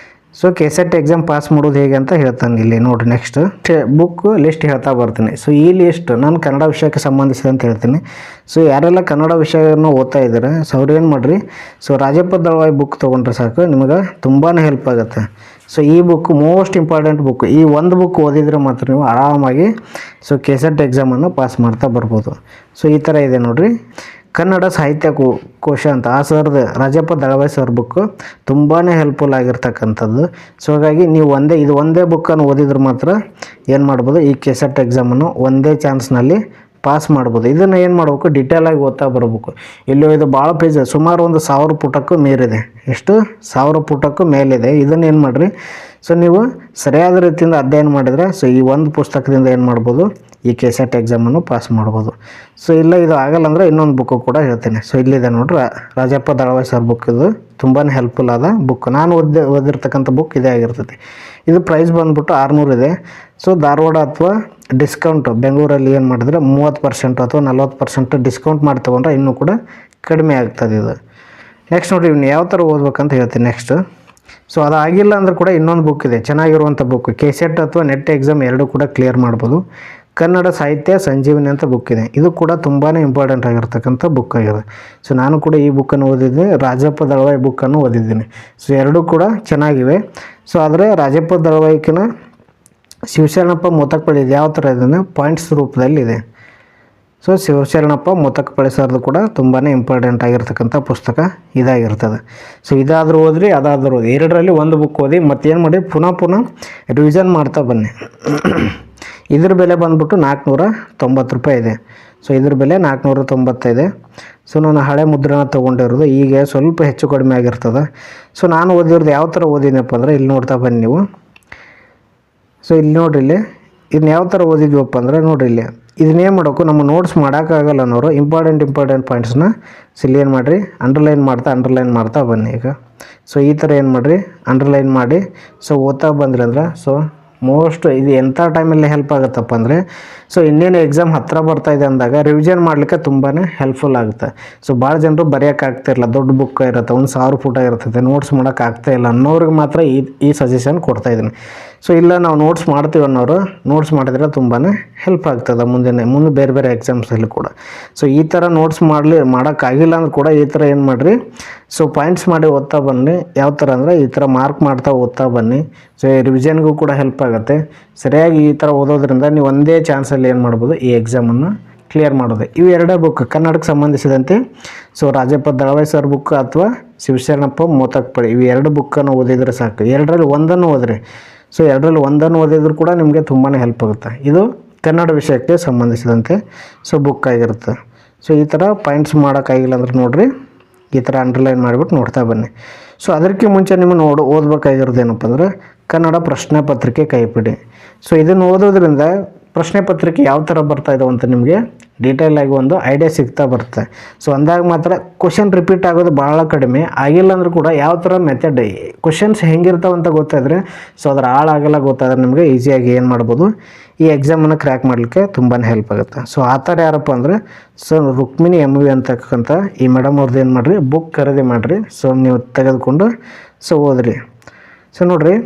S1: ಸೊ ಕೆಸೆಟ್ ಎಕ್ಸಾಮ್ ಪಾಸ್ ಮಾಡೋದು ಹೇಗೆ ಅಂತ ಹೇಳ್ತಾನೆ ಇಲ್ಲಿ ನೋಡಿರಿ. ನೆಕ್ಸ್ಟ್ ಬುಕ್ ಲಿಸ್ಟ್ ಹೇಳ್ತಾ ಬರ್ತೀನಿ. ಸೊ ಈ ಲಿಸ್ಟ್ ನಾನು ಕನ್ನಡ ವಿಷಯಕ್ಕೆ ಸಂಬಂಧಿಸಿದಂತ ಹೇಳ್ತೀನಿ. ಸೊ ಯಾರೆಲ್ಲ ಕನ್ನಡ ವಿಷಯವನ್ನು ಓದ್ತಾ ಇದ್ದಾರೆ ಸೊ ಅವ್ರು ಏನು ಮಾಡಿರಿ, ಸೊ ರಾಜಪ್ಪ ದಳವಾಯಿ ಬುಕ್ ತೊಗೊಂಡ್ರೆ ಸಾಕು, ನಿಮಗೆ ತುಂಬಾ ಹೆಲ್ಪ್ ಆಗುತ್ತೆ. ಸೊ ಈ ಬುಕ್ ಮೋಸ್ಟ್ ಇಂಪಾರ್ಟೆಂಟ್ ಬುಕ್. ಈ ಒಂದು ಬುಕ್ ಓದಿದರೆ ಮಾತ್ರ ನೀವು ಆರಾಮಾಗಿ ಸೊ KCET ಎಕ್ಸಾಮನ್ನು ಪಾಸ್ ಮಾಡ್ತಾ ಬರ್ಬೋದು. ಸೊ ಈ ಥರ ಇದೆ ನೋಡಿರಿ, ಕನ್ನಡ ಸಾಹಿತ್ಯ ಕೋಶ ಅಂತ ಆ ಸರ್ದು ರಾಜಪ್ಪ ದಳವಾಯಿ ಸರ್ ಬುಕ್ಕು ತುಂಬಾ ಹೆಲ್ಪ್ಫುಲ್ ಆಗಿರ್ತಕ್ಕಂಥದ್ದು. ಸೊ ಹಾಗಾಗಿ ನೀವು ಒಂದೇ ಬುಕ್ಕನ್ನು ಓದಿದ್ರೆ ಮಾತ್ರ ಏನು ಮಾಡ್ಬೋದು, ಈ KCET ಎಕ್ಸಾಮನ್ನು ಒಂದೇ ಚಾನ್ಸ್ನಲ್ಲಿ ಪಾಸ್ ಮಾಡ್ಬೋದು. ಇದನ್ನು ಏನು ಮಾಡಬೇಕು, ಡೀಟೇಲಾಗಿ ಓದ್ತಾ ಬರಬೇಕು. ಇಲ್ಲೂ ಇದು ಭಾಳ ಪೇಜ್, ಸುಮಾರು ಒಂದು 1000 ಪುಟಕ್ಕೂ ಮೀರಿದೆ. ಎಷ್ಟು 1000 ಪುಟಕ್ಕೂ ಮೇಲಿದೆ. ಇದನ್ನು ಏನು ಮಾಡಿರಿ, ಸೊ ನೀವು ಸರಿಯಾದ ರೀತಿಯಿಂದ ಅಧ್ಯಯನ ಮಾಡಿದರೆ ಸೊ ಈ ಒಂದು ಪುಸ್ತಕದಿಂದ ಏನು ಮಾಡ್ಬೋದು, ಈ KCET ಎಕ್ಸಾಮನ್ನು ಪಾಸ್ ಮಾಡ್ಬೋದು. ಸೊ ಇಲ್ಲ ಇದು ಆಗಲ್ಲ ಅಂದರೆ ಇನ್ನೊಂದು ಬುಕ್ಕು ಕೂಡ ಹೇಳ್ತೇನೆ. ಸೊ ಇಲ್ಲಿದೆ ನೋಡ್ರಿ, ರಾಜಪ್ಪ ದಳವಾಯಿ ಸರ್ ಬುಕ್. ಇದು ತುಂಬಾ ಹೆಲ್ಪ್ಫುಲ್ ಆದ ಬುಕ್. ನಾನು ಓದಿರ್ತಕ್ಕಂಥ ಬುಕ್ ಇದೇ ಆಗಿರ್ತೈತಿ. ಇದು ಪ್ರೈಸ್ ಬಂದುಬಿಟ್ಟು 600 ಇದೆ. ಸೊ ಧಾರವಾಡ ಅಥವಾ ಡಿಸ್ಕೌಂಟ್ ಬೆಂಗಳೂರಲ್ಲಿ ಏನು ಮಾಡಿದ್ರೆ 30% ಅಥವಾ 40% ಡಿಸ್ಕೌಂಟ್ ಮಾಡಿ ತೊಗೊಂಡ್ರೆ ಇನ್ನೂ ಕೂಡ ಕಡಿಮೆ ಆಗ್ತದೆ ಇದು. ನೆಕ್ಸ್ಟ್ ನೋಡಿರಿ, ಇವ್ನು ಯಾವ ಥರ ಓದ್ಬೇಕಂತ ಹೇಳ್ತೀನಿ ನೆಕ್ಸ್ಟ್. ಸೊ ಅದಾಗಿಲ್ಲ ಅಂದ್ರೆ ಕೂಡ ಇನ್ನೊಂದು ಬುಕ್ ಇದೆ, ಚೆನ್ನಾಗಿರುವಂಥ ಬುಕ್. KCET ಅಥವಾ ನೆಟ್ ಎಕ್ಸಾಮ್ ಎರಡೂ ಕೂಡ ಕ್ಲಿಯರ್ ಮಾಡ್ಬೋದು. ಕನ್ನಡ ಸಾಹಿತ್ಯ ಸಂಜೀವಿನಿ ಅಂತ ಬುಕ್ ಇದೆ. ಇದು ಕೂಡ ತುಂಬಾ ಇಂಪಾರ್ಟೆಂಟ್ ಆಗಿರ್ತಕ್ಕಂಥ ಬುಕ್ ಆಗಿದೆ. ಸೊ ನಾನು ಕೂಡ ಈ ಬುಕ್ಕನ್ನು ಓದಿದ್ದೀನಿ, ರಾಜಪ್ಪ ದಳವಾಯಿ ಬುಕ್ಕನ್ನು ಓದಿದ್ದೀನಿ. ಸೊ ಎರಡೂ ಕೂಡ ಚೆನ್ನಾಗಿವೆ. ಸೊ ಆದರೆ ರಾಜಪ್ಪ ದಳವಾಯಿಕಿನ ಶಿವಶರಣಪ್ಪ ಮೋತಕ್ಪಳ್ಳಿ ಇದು ಯಾವ ಥರ ಇದೆ, ಪಾಯಿಂಟ್ಸ್ ರೂಪದಲ್ಲಿದೆ. ಸೊ ಶಿವಶರಣಪ್ಪ ಮೋತಕ್ಪಳ್ಳಿ ಸರ್ದು ಕೂಡ ತುಂಬಾ ಇಂಪಾರ್ಟೆಂಟ್ ಆಗಿರ್ತಕ್ಕಂಥ ಪುಸ್ತಕ ಇದಾಗಿರ್ತದೆ. ಸೊ ಇದಾದರೂ ಓದ್ರಿ, ಅದಾದರೂ ಓದಿ, ಎರಡರಲ್ಲಿ ಒಂದು ಬುಕ್ ಓದಿ ಮತ್ತೇನು ಮಾಡಿ ಪುನಃ ರಿವಿಷನ್ ಮಾಡ್ತಾ ಬನ್ನಿ. ಇದ್ರ ಬೆಲೆ ಬಂದ್ಬಿಟ್ಟು 490 ರೂಪಾಯಿ ಇದೆ. ಸೊ ಇದ್ರ ಬೆಲೆ 490 ಇದೆ. ಸೊ ನಾನು ಹಳೆ ಮುದ್ರಣ ತೊಗೊಂಡಿರೋದು, ಈಗ ಸ್ವಲ್ಪ ಹೆಚ್ಚು ಕಡಿಮೆ ಆಗಿರ್ತದೆ. ಸೊ ನಾನು ಓದಿರೋದು ಯಾವ ಥರ ಓದಿನಪ್ಪ ಅಂದರೆ ಇಲ್ಲಿ ನೋಡ್ತಾ ಬನ್ನಿ ನೀವು. ಸೊ ಇಲ್ಲಿ ನೋಡ್ರಿ, ಇಲ್ಲಿ ಇದನ್ನ ಯಾವ ಥರ ಓದಿದ್ವಪ್ಪ ಅಂದರೆ ನೋಡ್ರಿ, ಇಲ್ಲಿ ಇದನ್ನೇನು ಮಾಡೋಕು, ನಮ್ಮ ನೋಟ್ಸ್ ಮಾಡೋಕ್ಕಾಗಲ್ಲ ಅನ್ನೋರು ಇಂಪಾರ್ಟೆಂಟ್ ಪಾಯಿಂಟ್ಸ್ನ ಇಲ್ಲಿ ಏನು ಮಾಡಿರಿ, ಅಂಡರ್ಲೈನ್ ಮಾಡ್ತಾ ಬನ್ನಿ ಈಗ. ಸೊ ಈ ಥರ ಏನು ಮಾಡಿರಿ, ಅಂಡರ್ಲೈನ್ ಮಾಡಿ ಸೊ ಓದ್ತಾ ಬಂದ್ರಿ ಅಂದ್ರೆ ಸೊ ಮೋಸ್ಟ್ ಇದು ಎಂಥ ಟೈಮಲ್ಲಿ ಹೆಲ್ಪ್ ಆಗುತ್ತಪ್ಪ ಅಂದರೆ ಸೊ ಇನ್ನೇನು ಎಕ್ಸಾಮ್ ಹತ್ತಿರ ಬರ್ತಾಯಿದೆ ಅಂದಾಗ ರಿವಿಷನ್ ಮಾಡಲಿಕ್ಕೆ ತುಂಬಾ ಹೆಲ್ಪ್ಫುಲ್ ಆಗುತ್ತೆ. ಸೊ ಭಾಳ ಜನರು ಬರೆಯೋಕ್ಕಾಗ್ತಿರಲ್ಲ, ದೊಡ್ಡ ಬುಕ್ ಇರುತ್ತೆ, 1000 ಪುಟ ಇರ್ತದೆ, ನೋಟ್ಸ್ ಮಾಡೋಕ್ಕಾಗ್ತಾಯಿಲ್ಲ ಅನ್ನೋರಿಗೆ ಮಾತ್ರ ಈ ಸಜೆಷನ್ ಕೊಡ್ತಾಯಿದ್ದೀನಿ. ಸೊ ಇಲ್ಲ ನಾವು ನೋಟ್ಸ್ ಮಾಡ್ತೀವಿ ಅನ್ನೋರು ನೋಟ್ಸ್ ಮಾಡಿದ್ರೆ ತುಂಬಾ ಹೆಲ್ಪ್ ಆಗ್ತದೆ ಮುಂದೆ ಬೇರೆ ಎಕ್ಸಾಮ್ಸಲ್ಲಿ ಕೂಡ. ಸೊ ಈ ಥರ ನೋಟ್ಸ್ ಮಾಡೋಕ್ಕಾಗಿಲ್ಲ ಅಂದ್ರೆ ಕೂಡ ಈ ಥರ ಏನು ಮಾಡಿರಿ, ಸೊ ಪಾಯಿಂಟ್ಸ್ ಮಾಡಿ ಓದ್ತಾ ಬನ್ನಿ. ಯಾವ ಥರ ಅಂದರೆ ಈ ಥರ ಮಾರ್ಕ್ ಮಾಡ್ತಾ ಓದ್ತಾ ಬನ್ನಿ. ಸೊ ರಿವಿಷನ್ಗೂ ಕೂಡ ಹೆಲ್ಪ್ ಆಗುತ್ತೆ. ಸರಿಯಾಗಿ ಈ ಥರ ಓದೋದ್ರಿಂದ ನೀವು ಒಂದೇ ಚಾನ್ಸಲ್ಲಿ ಏನು ಮಾಡ್ಬೋದು, ಈ ಎಕ್ಸಾಮನ್ನು ಕ್ಲಿಯರ್ ಮಾಡೋದು. ಇವು ಎರಡೇ ಬುಕ್ ಕನ್ನಡಕ್ಕೆ ಸಂಬಂಧಿಸಿದಂತೆ. ಸೊ ರಾಜಪ್ಪ ದಳವಾಯಿ ಸರ್ ಬುಕ್ ಅಥವಾ ಶಿವಶರಣಪ್ಪ ಮೋತಕ್ಪಳ್ಳಿ ಇವು ಎರಡು ಬುಕ್ಕನ್ನು ಓದಿದರೆ ಸಾಕು. ಎರಡರಲ್ಲಿ ಒಂದನ್ನು ಓದಿರಿ. ಸೊ ಎರಡರಲ್ಲಿ ಒಂದನ್ನು ಓದಿದ್ರು ಕೂಡ ನಿಮಗೆ ತುಂಬಾ ಹೆಲ್ಪ್ ಆಗುತ್ತೆ. ಇದು ಕನ್ನಡ ವಿಷಯಕ್ಕೆ ಸಂಬಂಧಿಸಿದಂತೆ ಸೊ ಬುಕ್ ಆಗಿರುತ್ತೆ. ಸೊ ಈ ಥರ ಪಾಯಿಂಟ್ಸ್ ಮಾಡೋಕ್ಕಾಗಿಲ್ಲ ಅಂದ್ರೆ ನೋಡಿರಿ, ಈ ಥರ ಅಂಡರ್ಲೈನ್ ಮಾಡಿಬಿಟ್ಟು ನೋಡ್ತಾ ಬನ್ನಿ. ಸೊ ಅದಕ್ಕೆ ಮುಂಚೆ ನಿಮ್ಮ ಓದಬೇಕಾಗಿರೋದು ಏನಪ್ಪ ಅಂದರೆ ಕನ್ನಡ ಪ್ರಶ್ನೆ ಪತ್ರಿಕೆ ಕೈಪಿಡಿ. ಸೊ ಇದನ್ನು ಓದೋದ್ರಿಂದ ಪ್ರಶ್ನೆ ಪತ್ರಿಕೆ ಯಾವ ಥರ ಬರ್ತಾಯಿದ್ದಾವೆ ಅಂತ ನಿಮಗೆ ಡೀಟೇಲಾಗಿ ಒಂದು ಐಡಿಯಾ ಸಿಗ್ತಾ ಬರುತ್ತೆ. ಸೊ ಅಂದಾಗ ಮಾತ್ರ ಕ್ವಶನ್ ರಿಪೀಟ್ ಆಗೋದು ಭಾಳ ಕಡಿಮೆ. ಆಗಿಲ್ಲ ಅಂದರೂ ಕೂಡ ಯಾವ ಥರ ಮೆಥಡ್ ಕ್ವಶನ್ಸ್ ಹೆಂಗಿರ್ತಾವೆ ಅಂತ ಗೊತ್ತಾದರೆ ಸೊ ಅದರ ಆಳಾಗಲ್ಲ ಗೊತ್ತಾದ್ರೆ ನಿಮಗೆ ಈಸಿಯಾಗಿ ಏನು ಮಾಡ್ಬೋದು, ಈ ಎಕ್ಸಾಮನ್ನು ಕ್ರ್ಯಾಕ್ ಮಾಡಲಿಕ್ಕೆ ತುಂಬಾ ಹೆಲ್ಪ್ ಆಗುತ್ತೆ. ಸೊ ಆ ಥರ ಯಾರಪ್ಪ ಅಂದರೆ ಸೊ ರುಕ್ಮಿಣಿ MV ಅಂತಕ್ಕಂಥ ಈ ಮೇಡಮ್ ಅವ್ರದ್ದು ಏನು ಮಾಡಿರಿ, ಬುಕ್ ಖರೀದಿ ಮಾಡಿರಿ. ಸೊ ನೀವು ತೆಗೆದುಕೊಂಡು ಸೊ ಓದ್ರಿ. ಸೊ ನೋಡಿರಿ,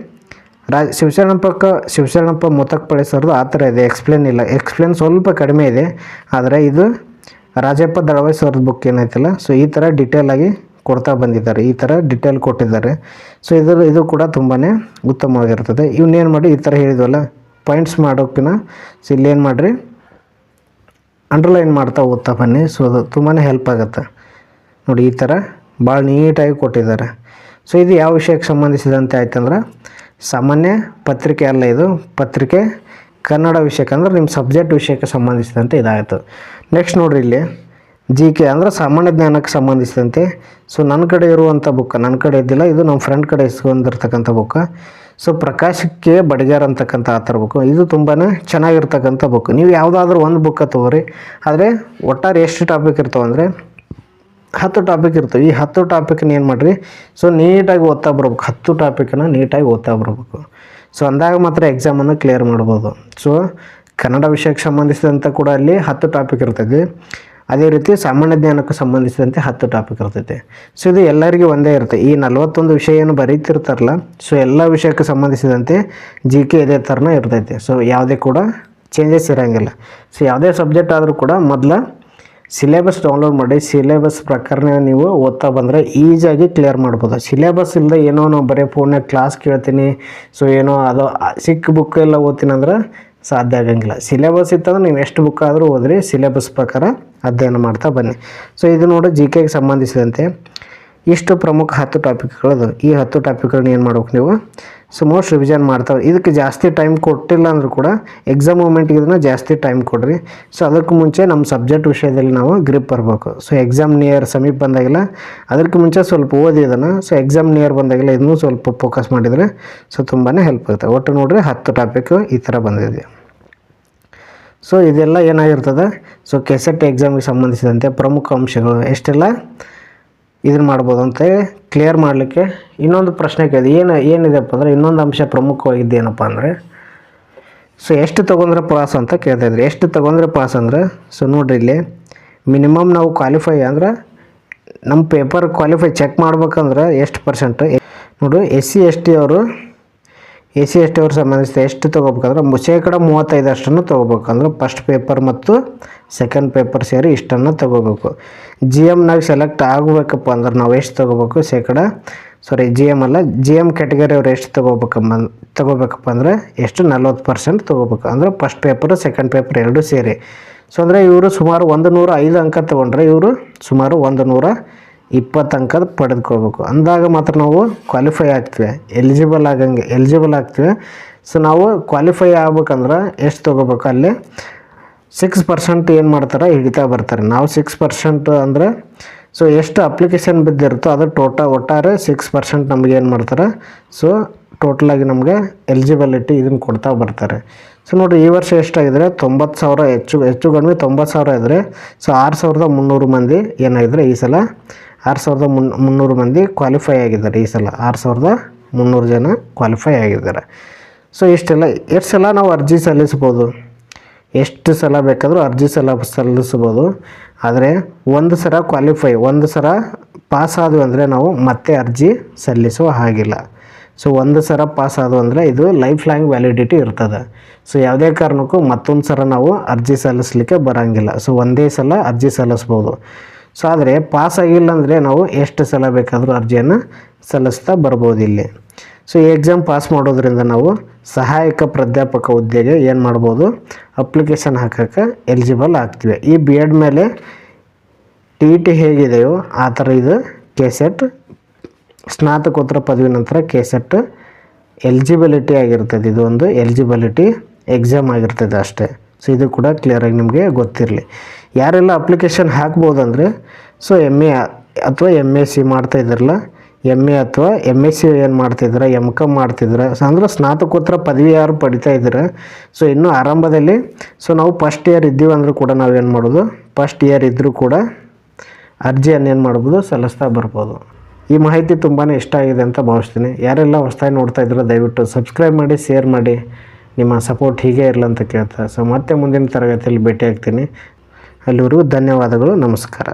S1: ಶಿವಶರಣಪ್ಪ ಮೋತಕ್ಪಳ್ಳಿ ಸರ್ದು ಆ ಥರ ಇದೆ, ಎಕ್ಸ್ಪ್ಲೇನ್ ಸ್ವಲ್ಪ ಕಡಿಮೆ ಇದೆ. ಆದರೆ ಇದು ರಾಜಪ್ಪ ದಳವಾಯಿ ಸರ್ದು ಬುಕ್ ಏನೈತಲ್ಲ ಸೊ ಈ ಥರ ಡೀಟೇಲಾಗಿ ಕೊಡ್ತಾ ಬಂದಿದ್ದಾರೆ, ಈ ಥರ ಡೀಟೇಲ್ ಕೊಟ್ಟಿದ್ದಾರೆ. ಸೊ ಇದು ಕೂಡ ತುಂಬಾ ಉತ್ತಮವಾಗಿರ್ತದೆ. ಇವನ್ನೇನು ಮಾಡಿ ಈ ಥರ ಹೇಳಿದ್ವಲ್ಲ ಪಾಯಿಂಟ್ಸ್ ಮಾಡೋಕ್ಕಿಂತ ಸೊ ಇಲ್ಲೇನು ಮಾಡಿರಿ, ಅಂಡರ್ಲೈನ್ ಮಾಡ್ತಾ ಓದ್ತಾ ಬನ್ನಿ. ಸೊ ಅದು ತುಂಬಾ ಹೆಲ್ಪ್ ಆಗುತ್ತೆ ನೋಡಿ. ಈ ಥರ ಭಾಳ ನೀಟಾಗಿ ಕೊಟ್ಟಿದ್ದಾರೆ. ಸೊ ಇದು ಯಾವ ವಿಷಯಕ್ಕೆ ಸಂಬಂಧಿಸಿದಂತೆ ಆಯ್ತಂದ್ರೆ ಸಾಮಾನ್ಯ ಪತ್ರಿಕೆ ಅಲ್ಲ, ಇದು ಪತ್ರಿಕೆ ಕನ್ನಡ ವಿಷಯಕ್ಕೆ ಅಂದರೆ ನಿಮ್ಮ ಸಬ್ಜೆಕ್ಟ್ ವಿಷಯಕ್ಕೆ ಸಂಬಂಧಿಸಿದಂತೆ ಇದಾಯಿತು. ನೆಕ್ಸ್ಟ್ ನೋಡಿರಿ, ಇಲ್ಲಿ GK ಅಂದರೆ ಸಾಮಾನ್ಯ ಜ್ಞಾನಕ್ಕೆ ಸಂಬಂಧಿಸಿದಂತೆ. ಸೊ ನನ್ನ ಕಡೆ ಇರುವಂಥ ಬುಕ್, ನನ್ನ ಕಡೆ ಇದ್ದಿಲ್ಲ, ಇದು ನಮ್ಮ ಫ್ರೆಂಡ್ ಕಡೆ ಇಸ್ಕೊಂಡಿರ್ತಕ್ಕಂಥ book. So Prakash K Badiger ಅಂತಕ್ಕಂಥ ಆ ಥರ ಬುಕ್ಕು. ಇದು ತುಂಬಾ ಚೆನ್ನಾಗಿರ್ತಕ್ಕಂಥ ಬುಕ್. ನೀವು ಯಾವುದಾದ್ರೂ ಒಂದು ಬುಕ್ಕ ತೊಗೊರಿ, ಆದರೆ ಒಟ್ಟಾರೆ ಎಷ್ಟು ಟಾಪಿಕ್ ಇರ್ತಾವೆ ಅಂದರೆ 10 ಟಾಪಿಕ್ ಇರ್ತವೆ. ಈ 10 ಟಾಪಿಕ್ನ ಏನು ಮಾಡಿರಿ, ಸೊ ನೀಟಾಗಿ ಓದ್ತಾ ಬರ್ಬೇಕು. 10 ಟಾಪಿಕನ್ನು ನೀಟಾಗಿ ಓದ್ತಾ ಬರಬೇಕು. ಸೊ ಅಂದಾಗ ಮಾತ್ರ ಎಕ್ಸಾಮನ್ನು ಕ್ಲಿಯರ್ ಮಾಡ್ಬೋದು. ಸೊ ಕನ್ನಡ ವಿಷಯಕ್ಕೆ ಸಂಬಂಧಿಸಿದಂಥ ಕೂಡ ಅಲ್ಲಿ 10 ಟಾಪಿಕ್ ಇರ್ತೈತಿ. ಅದೇ ರೀತಿ ಸಾಮಾನ್ಯ ಜ್ಞಾನಕ್ಕೆ ಸಂಬಂಧಿಸಿದಂತೆ 10 ಟಾಪಿಕ್ ಇರ್ತೈತೆ. ಸೊ ಇದು ಎಲ್ಲರಿಗೂ ಒಂದೇ ಇರುತ್ತೆ. ಈ 41 ವಿಷಯ ಏನು ಬರೀತಿರ್ತಾರಲ್ಲ ಸೊ ಎಲ್ಲ ವಿಷಯಕ್ಕೆ ಸಂಬಂಧಿಸಿದಂತೆ GK ಇದೇ ಥರನೇ ಇರ್ತೈತೆ. ಸೊ ಯಾವುದೇ ಕೂಡ ಚೇಂಜಸ್ ಇರೋಂಗಿಲ್ಲ. ಸೊ ಯಾವುದೇ ಸಬ್ಜೆಕ್ಟ್ ಆದರೂ ಕೂಡ ಮೊದಲು ಸಿಲೆಬಸ್ ಡೌನ್ಲೋಡ್ ಮಾಡಿ ಸಿಲೆಬಸ್ ಪ್ರಕಾರನೇ ನೀವು ಓದ್ತಾ ಬಂದರೆ ಈಸಿಯಾಗಿ ಕ್ಲಿಯರ್ ಮಾಡ್ಬೋದು. ಸಿಲೆಬಸ್ ಇಲ್ಲದೆ ಏನೋ ನಾವು ಬರೀ ಫೋನ್ನಾಗ ಕ್ಲಾಸ್ ಕೇಳ್ತೀನಿ, ಸೊ ಏನೋ ಅದು ಸಿಕ್ಕ ಬುಕ್ ಎಲ್ಲ ಓದ್ತೀನಿ ಅಂದ್ರೆ ಸಾಧ್ಯ ಆಗಂಗಿಲ್ಲ. ಸಿಲೆಬಸ್ ಇತ್ತಂದ್ರೆ ನೀವು ಎಷ್ಟು ಬುಕ್ ಆದರೂ ಓದ್ರಿ, ಸಿಲೆಬಸ್ ಪ್ರಕಾರ ಅಧ್ಯಯನ ಮಾಡ್ತಾ ಬನ್ನಿ. ಸೊ ಇದು ನೋಡಿ GK ಗೆ ಸಂಬಂಧಿಸಿದಂತೆ ಇಷ್ಟು ಪ್ರಮುಖ 10 ಟಾಪಿಕ್ಗಳದು. ಈ 10 ಟಾಪಿಕ್ಗಳನ್ನ ಏನು ಮಾಡ್ಬೇಕು ನೀವು ಸೊ ಮೋಸ್ಟ್ ರಿವಿಷನ್ ಮಾಡ್ತಾವೆ. ಇದಕ್ಕೆ ಜಾಸ್ತಿ ಟೈಮ್ ಕೊಟ್ಟಿಲ್ಲ ಅಂದರೂ ಕೂಡ ಎಕ್ಸಾಮ್ ಮೂಮೆಂಟ್ಗೆ ಇದನ್ನು ಜಾಸ್ತಿ ಟೈಮ್ ಕೊಡ್ರಿ. ಸೊ ಅದಕ್ಕೆ ಮುಂಚೆ ನಮ್ಮ ಸಬ್ಜೆಕ್ಟ್ ವಿಷಯದಲ್ಲಿ ನಾವು ಗ್ರಿಪ್ ಬರಬೇಕು. ಸೊ ಎಕ್ಸಾಮ್ ನಿಯರ್ ಸಮೀಪ ಬಂದಾಗೆಲ್ಲ ಅದಕ್ಕೆ ಮುಂಚೆ ಸ್ವಲ್ಪ ಓದಿ ಇದನ್ನು, ಸೊ ಎಕ್ಸಾಮ್ ನಿಯರ್ ಬಂದಾಗೆಲ್ಲ ಇದನ್ನು ಸ್ವಲ್ಪ ಫೋಕಸ್ ಮಾಡಿದರೆ ಸೊ ತುಂಬಾ ಹೆಲ್ಪ್ ಆಗುತ್ತೆ. ಒಟ್ಟು ನೋಡಿರಿ 10 ಟಾಪಿಕ್ಕು ಈ ಥರ ಬಂದಿದೆ. ಸೊ ಇದೆಲ್ಲ ಏನಾಗಿರ್ತದೆ, ಸೊ ಕೆಸೆಟ್ ಎಕ್ಸಾಮಿಗೆ ಸಂಬಂಧಿಸಿದಂತೆ ಪ್ರಮುಖ ಅಂಶಗಳು ಎಷ್ಟೆಲ್ಲ ಇದನ್ನು ಮಾಡ್ಬೋದು ಅಂತ ಕ್ಲಿಯರ್ ಮಾಡಲಿಕ್ಕೆ ಇನ್ನೊಂದು ಪ್ರಶ್ನೆ ಕೇಳಿದೆ. ಏನಿದೆಪ್ಪ ಅಂದರೆ ಇನ್ನೊಂದು ಅಂಶ ಪ್ರಮುಖವಾಗಿದ್ದು ಏನಪ್ಪ ಅಂದರೆ ಸೊ ಎಷ್ಟು ತೊಗೊಂಡ್ರೆ ಪಾಸ್ ಅಂತ ಕೇಳ್ತಾಯಿದ್ರಿ. ಎಷ್ಟು ತೊಗೊಂಡ್ರೆ ಪಾಸ್ ಅಂದರೆ ಸೊ ನೋಡಿರಿ ಇಲ್ಲಿ ಮಿನಿಮಮ್ ನಾವು ಕ್ವಾಲಿಫೈ ಅಂದ್ರೆ ನಮ್ಮ ಪೇಪರ್ ಕ್ವಾಲಿಫೈ ಚೆಕ್ ಮಾಡ್ಬೇಕಂದ್ರೆ ಎಷ್ಟು ಪರ್ಸೆಂಟ್ ನೋಡು SC/ST ಅವರು ಸಂಬಂಧಿಸಿದ ಎಷ್ಟು ತೊಗೋಬೇಕಂದ್ರೆ 35% ಅಷ್ಟನ್ನು ತೊಗೋಬೇಕಂದ್ರೆ ಫಸ್ಟ್ ಪೇಪರ್ ಮತ್ತು ಸೆಕೆಂಡ್ ಪೇಪರ್ ಸೇರಿ ಇಷ್ಟನ್ನು ತೊಗೋಬೇಕು. GMನಾಗ ಸೆಲೆಕ್ಟ್ ಆಗಬೇಕಪ್ಪ ಅಂದ್ರೆ ನಾವು ಎಷ್ಟು ತೊಗೋಬೇಕು GM ಅಲ್ಲ, GM ಕ್ಯಾಟಗರಿ ಅವ್ರು ಎಷ್ಟು ತೊಗೋಬೇಕಪ್ಪ ಅಂದರೆ ಎಷ್ಟು 40% ತೊಗೋಬೇಕು. ಅಂದರೆ ಫಸ್ಟ್ ಪೇಪರು ಸೆಕೆಂಡ್ ಪೇಪರ್ ಎರಡೂ ಸೇರಿ. ಸೊ ಅಂದರೆ ಇವರು ಸುಮಾರು 105 ಅಂಕ ತೊಗೊಂಡ್ರೆ ಇವರು ಸುಮಾರು 120 ಅಂಕ ಪಡೆದುಕೋಬೇಕು. ಅಂದಾಗ ಮಾತ್ರ ನಾವು ಕ್ವಾಲಿಫೈ ಆಗ್ತೀವಿ, ಎಲಿಜಿಬಲ್ ಆಗ್ತೀವಿ. ಸೊ ನಾವು ಕ್ವಾಲಿಫೈ ಆಗ್ಬೇಕಂದ್ರೆ ಎಷ್ಟು ತೊಗೋಬೇಕು, ಅಲ್ಲಿ 6% ಏನು ಮಾಡ್ತಾರೆ ಹಿಡಿತಾ ಬರ್ತಾರೆ. ನಾವು 6% ಅಂದರೆ ಸೊ ಎಷ್ಟು ಅಪ್ಲಿಕೇಶನ್ ಬಿದ್ದಿರುತ್ತೋ ಅದು ಒಟ್ಟಾರೆ 6% ನಮಗೆ ಏನು ಮಾಡ್ತಾರೆ ಸೊ ಟೋಟಲಾಗಿ ನಮಗೆ ಎಲಿಜಿಬಿಲಿಟಿ ಇದನ್ನು ಕೊಡ್ತಾ ಬರ್ತಾರೆ. ಸೊ ನೋಡಿರಿ ಈ ವರ್ಷ ಎಷ್ಟಾಗಿದ್ರೆ 90,000 ಹೆಚ್ಚು ಕಡಿಮೆ 90,000 ಇದ್ದರೆ ಸೊ 6,300 ಮಂದಿ ಏನಾಗಿದ್ರೆ ಈ ಸಲ 6,300 ಮಂದಿ ಕ್ವಾಲಿಫೈ ಆಗಿದ್ದಾರೆ. ಈ ಸಲ 6,300 ಜನ ಕ್ವಾಲಿಫೈ ಆಗಿದ್ದಾರೆ. ಸೊ ಎಷ್ಟು ಸಲ ನಾವು ಅರ್ಜಿ ಸಲ್ಲಿಸ್ಬೋದು, ಎಷ್ಟು ಸಲ ಬೇಕಾದರೂ ಅರ್ಜಿ ಸಲ್ಲಿಸ್ಬೋದು. ಆದರೆ ಒಂದು ಸಲ ಪಾಸ್ ಆದ್ವಿ ಅಂದರೆ ನಾವು ಮತ್ತೆ ಅರ್ಜಿ ಸಲ್ಲಿಸುವ ಹಾಗಿಲ್ಲ. ಸೊ ಒಂದು ಸಲ ಪಾಸ್ ಆದವು ಅಂದರೆ ಇದು ಲೈಫ್ ಲಾಂಗ್ ವ್ಯಾಲಿಡಿಟಿ ಇರ್ತದೆ. ಸೊ ಯಾವುದೇ ಕಾರಣಕ್ಕೂ ಮತ್ತೊಂದು ಸಲ ನಾವು ಅರ್ಜಿ ಸಲ್ಲಿಸಲಿಕ್ಕೆ ಬರೋಂಗಿಲ್ಲ. ಸೊ ಒಂದೇ ಸಲ ಅರ್ಜಿ ಸಲ್ಲಿಸ್ಬೋದು. ಸೊ ಆದರೆ ಪಾಸ್ ಆಗಿಲ್ಲ ಅಂದರೆ ನಾವು ಎಷ್ಟು ಸಲ ಬೇಕಾದರೂ ಅರ್ಜಿಯನ್ನು ಸಲ್ಲಿಸ್ತಾ ಬರ್ಬೋದು ಇಲ್ಲಿ. ಸೊ ಈ ಎಕ್ಸಾಮ್ ಪಾಸ್ ಮಾಡೋದ್ರಿಂದ ನಾವು ಸಹಾಯಕ ಪ್ರಾಧ್ಯಾಪಕ ಹುದ್ದೆಗೆ ಏನು ಮಾಡ್ಬೋದು, ಅಪ್ಲಿಕೇಶನ್ ಹಾಕೋಕ್ಕೆ ಎಲಿಜಿಬಲ್ ಆಗ್ತೀವಿ. ಈ BEd ಮೇಲೆ TET ಹೇಗಿದೆಯೋ ಆ ಥರ ಇದು KSET ಸ್ನಾತಕೋತ್ತರ ಪದವಿ ನಂತರ KSET ಎಲಿಜಿಬಿಲಿಟಿ ಆಗಿರ್ತದೆ. ಇದು ಒಂದು ಎಲಿಜಿಬಿಲಿಟಿ ಎಕ್ಸಾಮ್ ಆಗಿರ್ತದೆ ಅಷ್ಟೇ. ಸೊ ಇದು ಕೂಡ ಕ್ಲಿಯರಾಗಿ ನಿಮಗೆ ಗೊತ್ತಿರಲಿ. ಯಾರೆಲ್ಲ ಅಪ್ಲಿಕೇಶನ್ ಹಾಕ್ಬೋದು ಅಂದರೆ ಸೊ MA ಅಥವಾ MSc ಮಾಡ್ತಾಯಿದ್ರಲ್ಲ, MA ಅಥವಾ MSc ಏನು ಮಾಡ್ತಿದ್ರೆ, MCom ಮಾಡ್ತಿದ್ರೆ ಅಂದರೆ ಸ್ನಾತಕೋತ್ತರ ಪದವಿ ಯಾರು ಪಡಿತಾ ಇದ್ದಾರೆ ಸೊ ಇನ್ನೂ ಆರಂಭದಲ್ಲಿ ಸೊ ನಾವು ಫಸ್ಟ್ ಇಯರ್ ಇದ್ದೀವಿ ಅಂದರೂ ಕೂಡ ನಾವೇನು ಮಾಡೋದು, ಫಸ್ಟ್ ಇಯರ್ ಇದ್ದರೂ ಕೂಡ ಅರ್ಜಿಯನ್ನು ಏನು ಮಾಡ್ಬೋದು ಸಲ್ಲಿಸ್ತಾ ಬರ್ಬೋದು. ಈ ಮಾಹಿತಿ ತುಂಬಾ ಇಷ್ಟ ಆಗಿದೆ ಅಂತ ಭಾವಿಸ್ತೀನಿ. ಯಾರೆಲ್ಲ ಹೊಸದಾಗಿ ನೋಡ್ತಾ ಇದ್ರೋ ದಯವಿಟ್ಟು ಸಬ್ಸ್ಕ್ರೈಬ್ ಮಾಡಿ, ಶೇರ್ ಮಾಡಿ. ನಿಮ್ಮ ಸಪೋರ್ಟ್ ಹೀಗೆ ಇರಲಿ ಅಂತ ಕೇಳ್ತಾ ಸೊ ಮತ್ತೆ ಮುಂದಿನ ತರಗತಿಯಲ್ಲಿ ಭೇಟಿ ಆಗ್ತೀನಿ. ಅಲ್ಲಿವರೆಗೂ ಧನ್ಯವಾದಗಳು, ನಮಸ್ಕಾರ.